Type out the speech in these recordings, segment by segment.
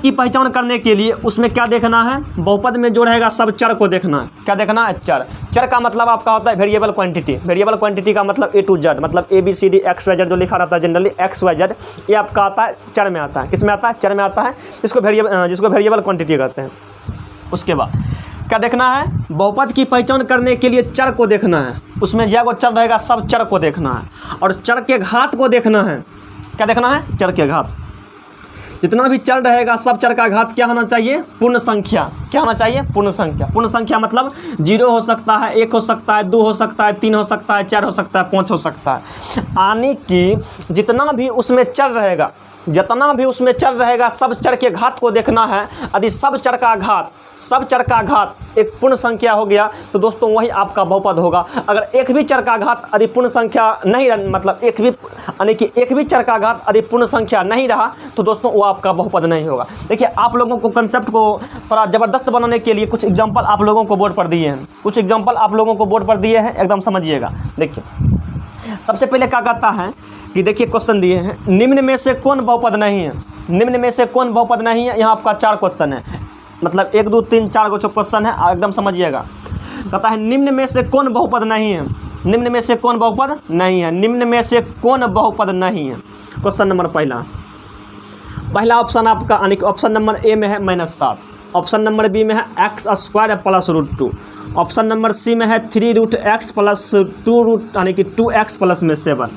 की पहचान करने के लिए उसमें क्या देखना है, बहुपद में जो रहेगा सब चर को देखना है। क्या देखना है, चर। चर का मतलब आपका होता है वेरिएबल क्वांटिटी। वेरिएबल क्वांटिटी का मतलब ए टू जेड, मतलब ABCD XYZ जो लिखा रहता है जनरली XYZ, ये आपका आता है चर में आता है। किस में आता है, चर में आता है, जिसको वेरिएबल क्वांटिटी कहते हैं। उसके बाद क्या देखना है, बहुपद की पहचान करने के लिए चर को देखना है। उसमें जो चर रहेगा सब चर को देखना है, और चर के घात को देखना है। क्या देखना है, चर के घात। जितना भी चर रहेगा सब चर का घात क्या होना चाहिए, पूर्ण संख्या। क्या होना चाहिए, पूर्ण संख्या। पूर्ण संख्या मतलब 0 हो सकता है, 1 हो सकता है, 2 हो सकता है, 3 हो सकता है, 4 हो सकता है, 5 हो सकता है। यानी कि जितना भी उसमें चर रहेगा, सब चर के घात को देखना है। यदि सब चर का घात एक पूर्ण संख्या हो गया तो दोस्तों वही आपका बहुपद होगा। अगर एक भी चर का घात यदि पूर्ण संख्या नहीं, मतलब एक भी चर का घात यदि पूर्ण संख्या नहीं रहा तो दोस्तों वो आपका बहुपद नहीं होगा। देखिए, आप लोगों को कंसेप्ट को थोड़ा ज़बरदस्त बनाने के लिए कुछ एग्जाम्पल आप लोगों को बोर्ड पर दिए हैं, एकदम समझिएगा। देखिए, सबसे पहले क्या कहता है कि देखिए क्वेश्चन दिए हैं, निम्न में से कौन बहुपद नहीं है। निम्न में से कौन बहुपद नहीं है, यहाँ आपका 4 क्वेश्चन है, मतलब 1 2 3 4 को जो क्वेश्चन है एकदम समझिएगा। कहता है निम्न में से कौन बहुपद नहीं है। निम्न में से कौन बहुपद नहीं है, निम्न में से कौन बहुपद नहीं है। क्वेश्चन नंबर पहला ऑप्शन आपका, यानी कि ऑप्शन नंबर ए में है -7, ऑप्शन नंबर बी में है x² + √2, ऑप्शन नंबर सी में है 3√x + 2 यानी कि 2x + 7,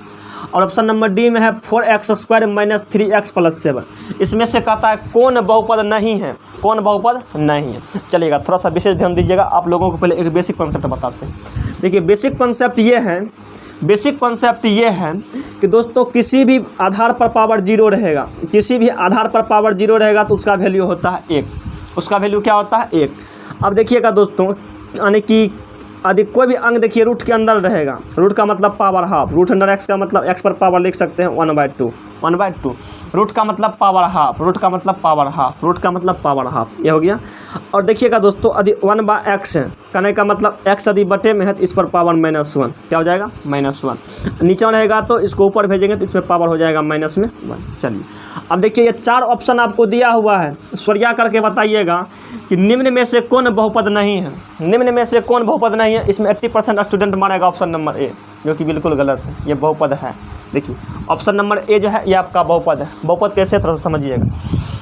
और ऑप्शन नंबर डी में है 4x² - 3x + 7। इसमें से कहता है कौन बहुपद नहीं है, कौन बहुपद नहीं है। चलिएगा, थोड़ा सा विशेष ध्यान दीजिएगा। आप लोगों को पहले एक बेसिक कॉन्सेप्ट बताते हैं। देखिए, बेसिक कॉन्सेप्ट ये है कि दोस्तों किसी भी आधार पर पावर 0 रहेगा, तो उसका वैल्यू होता है 1। उसका वैल्यू क्या होता है, 1। अब देखिएगा दोस्तों, यानी कि यदि कोई भी अंक देखिए रूट के अंदर रहेगा, रूट का मतलब power half, root under x का मतलब x पर पावर लिख सकते हैं 1/2, रूट का मतलब पावर हाफ, रूट का मतलब पावर हाफ, ये हो गया। और देखिएगा दोस्तों, यदि 1/x है, कहने का मतलब x यदि बटे में है तो इस पर पावर -1, क्या हो जाएगा, -1। नीचे रहेगा तो इसको ऊपर भेजेंगे तो इसमें पावर हो जाएगा -1। चलिए, अब देखिए ये 4 ऑप्शन आपको दिया हुआ है, स्वरिया करके बताइएगा कि निम्न में से कौन बहुपद नहीं है। निम्न में से कौन बहुपद नहीं है, इसमें 80% स्टूडेंट मानेगा ऑप्शन नंबर ए, जो कि बिल्कुल गलत है, ये बहुपद है। देखिए, ऑप्शन नंबर ए जो है ये आपका बहुपद है। बहुपद कैसे, थोड़ा सा समझिएगा।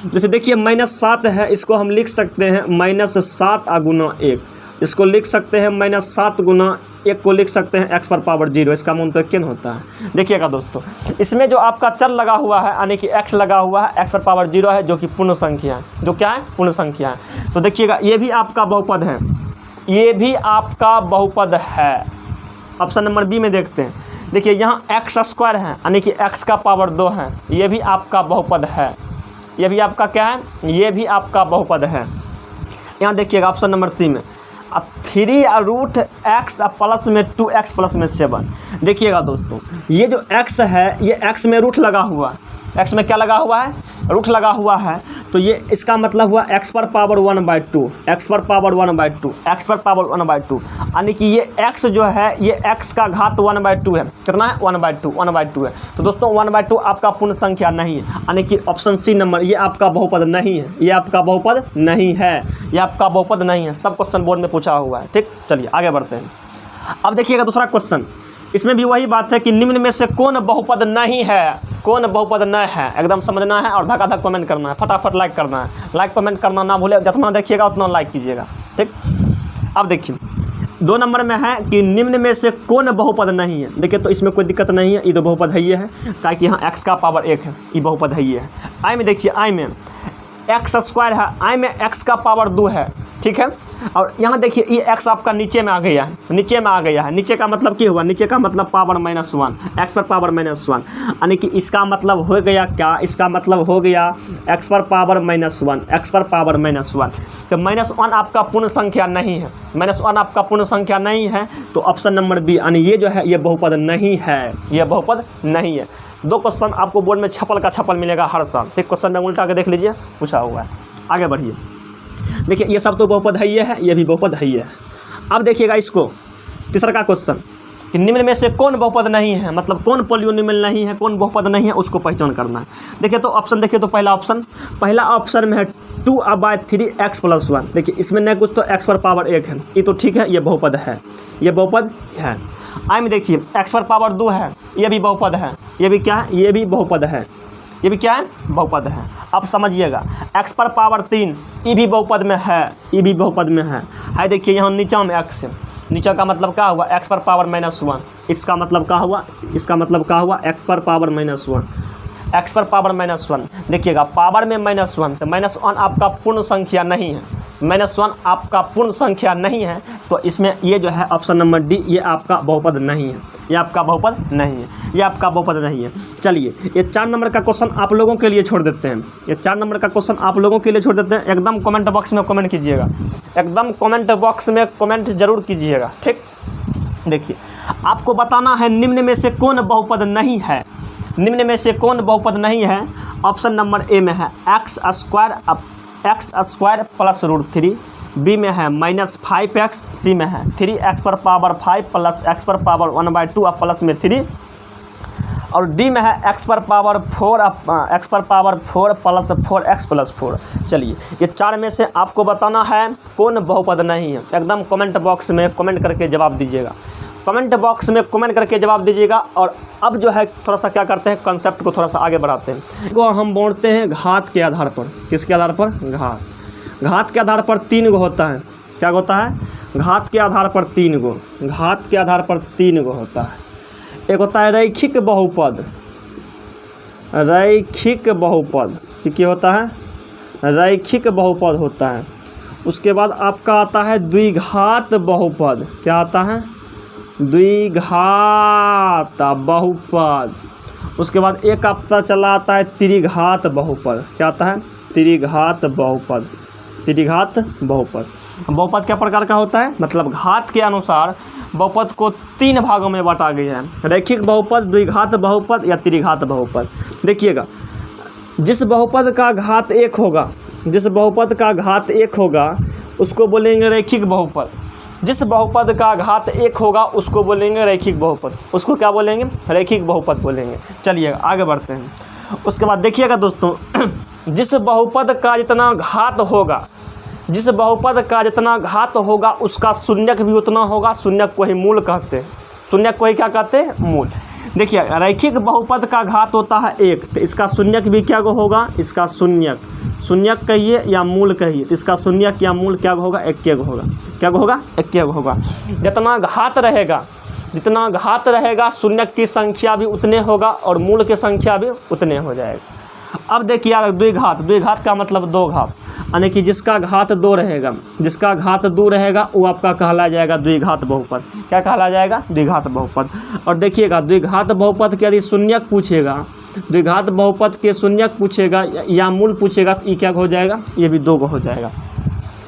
जैसे देखिए -7 है, इसको हम लिख सकते हैं -7 × 1, इसको लिख सकते हैं -7 × 1 को लिख सकते हैं x पर पावर 0, इसका मूल तो किन होता है। देखिएगा दोस्तों, इसमें जो आपका चर लगा हुआ है, यानी कि x लगा हुआ है, x पर पावर 0 है, जो कि पूर्ण संख्या है, जो क्या है, पूर्ण संख्या है। तो देखिएगा, ये भी आपका बहुपद है, ऑप्शन नंबर बी में देखते हैं। देखिए, यहाँ x² है, यानी कि x का पावर 2 है, ये भी आपका बहुपद है। ये भी आपका क्या है, ये भी आपका बहुपद है। यहाँ देखिएगा ऑप्शन नंबर सी में 3√x प्लस में 2x + में 7। देखिएगा दोस्तों, ये जो x है, ये x में रूट लगा हुआ है, x में क्या लगा हुआ है, रूट लगा हुआ है। तो ये इसका मतलब हुआ x पर पावर 1/2, यानी कि ये x जो है, ये x का घात 1/2 है। कितना है, 1/2 है। तो दोस्तों 1/2 आपका पूर्ण संख्या नहीं है, यानी कि ऑप्शन सी नंबर ये आपका बहुपद नहीं है, ये आपका बहुपद नहीं है। सब क्वेश्चन बोर्ड में पूछा हुआ है। ठीक, चलिए आगे बढ़ते हैं। अब देखिएगा दूसरा क्वेश्चन, इसमें भी वही बात है कि निम्न में से कौन बहुपद नहीं है, एकदम समझना है और धक्का कमेंट करना है, फटाफट लाइक करना है। लाइक कमेंट करना ना भूले, जितना देखिएगा उतना लाइक कीजिएगा। ठीक, अब देखिए 2 नंबर में है कि निम्न में से कौन बहुपद नहीं है। देखिए, तो इसमें कोई दिक्कत नहीं है, ये तो बहुपद है, ये है, ताकि यहाँ x का पावर 1 है, ये बहुपद है, ये है। आई में देखिए, आई में x² है, आई में x का पावर 2 है। ठीक है, और यहाँ देखिए ये x आपका नीचे में आ गया है, नीचे का मतलब क्या हुआ, नीचे का मतलब पावर -1, x पर पावर -1, यानी कि इसका मतलब हो गया क्या, इसका मतलब हो गया x पर पावर -1, तो -1 आपका पूर्ण संख्या नहीं है, तो ऑप्शन नंबर बी, यानी ये जो है ये बहुपद नहीं है। 2 क्वेश्चन आपको बोर्ड में छपल का छपल मिलेगा हर साल। ठीक, क्वेश्चन में उल्टा के देख लीजिए, पूछा हुआ है। आगे बढ़िए, देखिए ये सब तो बहुपद है, ये भी बहुपद है। अब देखिएगा इसको, तीसरा का क्वेश्चन, कि निम्न में से कौन बहुपद नहीं है, मतलब कौन पॉलिनोमियल नहीं है, कौन बहुपद नहीं है, उसको पहचान करना है। देखिए तो ऑप्शन देखिए तो पहला ऑप्शन में है 2/3x + 1। देखिए इसमें नहीं कुछ तो x पर पावर 1 है, ये तो ठीक है, ये बहुपद है, ये बहुपद है। आई में देखिए x पर पावर 2 है, ये भी बहुपद है, ये भी क्या है, ये भी बहुपद है, ये भी क्या है, बहुपद है। अब समझिएगा x पर पावर 3 ये भी बहुपद में है, ये भी बहुपद में है। देखिए यहाँ नीचा में x है, नीचा का मतलब क्या हुआ, x पर पावर -1, इसका मतलब क्या हुआ, इसका मतलब क्या हुआ, x पर पावर -1, x पर पावर -1। देखिएगा पावर में -1 तो -1 आपका पूर्ण संख्या नहीं है, -1 आपका पूर्ण संख्या नहीं है, तो इसमें ये जो है ऑप्शन नंबर डी, ये आपका बहुपद नहीं है, ये आपका बहुपद नहीं है, ये आपका बहुपद नहीं है। चलिए ये 4 नंबर का क्वेश्चन आप लोगों के लिए छोड़ देते हैं, ये 4 नंबर का क्वेश्चन आप लोगों के लिए छोड़ देते हैं। एकदम कमेंट बॉक्स में कमेंट कीजिएगा, एकदम कमेंट बॉक्स में कमेंट जरूर कीजिएगा, ठीक। देखिए आपको बताना है निम्न में से कौन बहुपद नहीं है, निम्न में से कौन बहुपद नहीं है। ऑप्शन नंबर ए में है x² + √3, बी में है -5x, सी में है 3x पर पावर 5 + x पर पावर 1/2 अब प्लस में 3, और डी में है x पर पावर 4 + 4x + 4। चलिए ये 4 में से आपको बताना है कौन बहुपद नहीं है। एकदम कमेंट बॉक्स में कमेंट करके जवाब दीजिएगा, कमेंट बॉक्स में कमेंट करके जवाब दीजिएगा। और अब जो है थोड़ा सा क्या करते हैं, कंसेप्ट को थोड़ा सा आगे बढ़ाते हैं। इसको हम बांटते हैं घात के आधार पर। किसके आधार पर, घात के आधार पर 3 गो होता है। क्या होता है, घात के आधार पर 3 गो, घात के आधार पर 3 गो होता है। एक होता है रैखिक बहुपद, रैखिक बहुपद, क्या होता है, रैखिक बहुपद होता है। उसके बाद आपका आता है द्विघात बहुपद। क्या आता है, द्विघात बहुपद। उसके बाद एक आपका चला आता है त्रिघात बहुपद। क्या आता है, त्रिघात बहुपद, त्रिघात बहुपद। बहुपद क्या प्रकार का होता है, मतलब घात के अनुसार बहुपद को 3 भागों में बांटा गया है, रैखिक बहुपद, द्विघात बहुपद या त्रिघात बहुपद। देखिएगा जिस बहुपद का घात 1 होगा, जिस बहुपद का घात 1 होगा उसको बोलेंगे रैखिक बहुपद। जिस बहुपद का घात 1 होगा उसको बोलेंगे रैखिक बहुपद, उसको क्या बोलेंगे, रैखिक बहुपद बोलेंगे। चलिए आगे बढ़ते हैं। उसके बाद देखिएगा दोस्तों, जिस बहुपद का जितना घात होगा, जिस बहुपद का जितना घात होगा उसका शून्यक भी उतना होगा। शून्यक को ही मूल कहते हैं, शून्यक को ही क्या कहते हैं, मूल। देखिए रैखिक बहुपद का घात होता है 1, तो इसका शून्यक भी क्या होगा, इसका शून्यक, शून्यक कहिए या मूल कहिए, इसका शून्यक या मूल क्या होगा, 1 होगा। क्या होगा, 1 होगा। जितना घात रहेगा, जितना घात रहेगा शून्यक की संख्या भी उतने होगा और मूल की संख्या भी उतने हो जाएगा। अब देखिए द्विघात, द्विघात का मतलब 2 घात, यानी कि जिसका घात 2 रहेगा, जिसका घात 2 रहेगा वो आपका कहला जाएगा द्विघात बहुपद। क्या कहला जाएगा, द्विघात बहुपद। और देखिएगा द्विघात बहुपद के यदि शून्यक पूछेगा, द्विघात बहुपद के शून्यक पूछेगा या मूल पूछेगा तो ये क्या हो जाएगा, ये भी 2 हो जाएगा।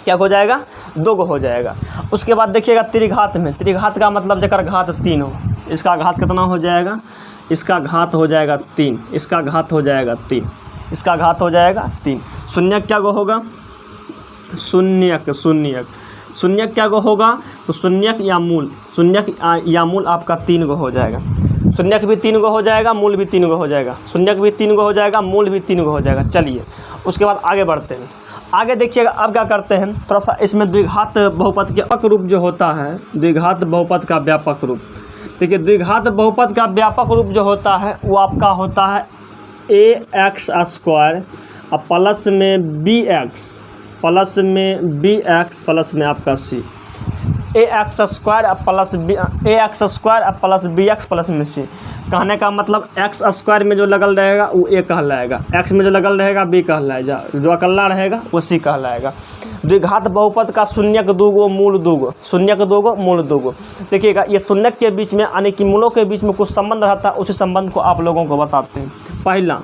क्या हो जाएगा, 2 हो जाएगा। उसके बाद देखिएगा त्रिघात में, त्रिघात का मतलब जकर घात 3 हो, इसका घात कितना हो जाएगा, इसका घात हो जाएगा 3, इसका घात हो जाएगा 3, इसका घात हो जाएगा 3। शून्यक क्या होगा, शून्यक, शून्यक, शून्यक क्या होगा, तो शून्यक या मूल, शून्यक या मूल आपका 3 हो जाएगा। शून्यक भी 3 हो जाएगा, मूल भी 3 हो जाएगा, शून्यक भी 3 हो जाएगा, मूल भी 3 हो जाएगा। चलिए उसके बाद आगे बढ़ते हैं। आगे देखिएगा अब क्या करते हैं, थोड़ा सा इसमें द्विघात बहुपद के व्यापक रूप जो होता है, द्विघात बहुपद का व्यापक रूप। देखिए द्विघात बहुपद का व्यापक रूप जो होता है वो आपका होता है ax² और प्लस में bx, प्लस में bx प्लस में आपका c, ax² plus bx plus में c। कहने का मतलब x² में जो लगल रहेगा वो a कहलाएगा, x में जो लगल रहेगा b कहलाएगा, जो अकेला रहेगा वो c कहलाएगा। द्विघात बहुपद का शून्यक 2 गो, मूल 2 गो, शून्यक 2 गो, मूल 2 गो। देखिएगा ये शून्यक के बीच में यानी कि मूलों के बीच में कुछ संबंध रहता है, उसी संबंध को आप लोगों को बताते हैं। पहला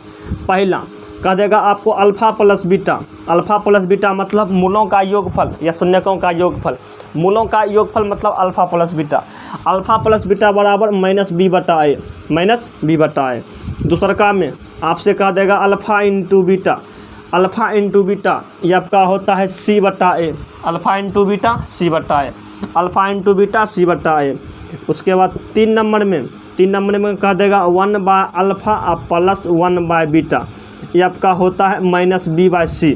कह देगा आपको alpha plus beta, alpha plus beta मतलब मूलों का योगफल या शून्यकों का योगफल, मूलों का योगफल मतलब alpha plus beta. Alpha plus beta बराबर -b/a, -b/a। दूसरका में आपसे कह देगा alpha into beta, alpha into beta ये आपका होता है c/a, alpha into beta c/a, alpha into beta c/a। उसके बाद 3 नंबर में कह देगा 1/α प्लस 1/β, ये आपका होता है -b/c।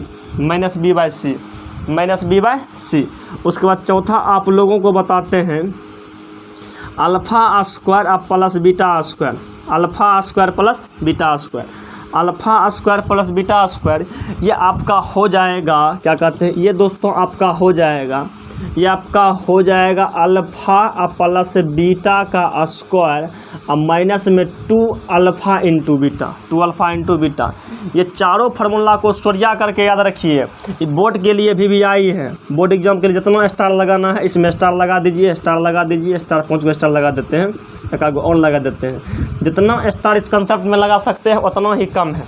उसके बाद चौथा आप लोगों को बताते हैं α² प्लस β², α² प्लस β², α² प्लस β², ये आपका हो जाएगा, क्या कहते हैं ये दोस्तों, आपका हो जाएगा, ये आपका हो जाएगा अल्फ़ा प्लस बीटा का स्क्वायर और माइनस में 2α इंटू बीटा। ये चारों फार्मूला को सरिया करके याद रखिए। ये बोर्ड के लिए भी आई है, बोर्ड एग्जाम के लिए जितना स्टार लगाना है इसमें स्टार लगा दीजिए, स्टार 5 गो स्टार लगा देते हैं, एक आध और लगा देते हैं। जितना स्टार इस कंसेप्ट में लगा सकते हैं उतना ही कम है।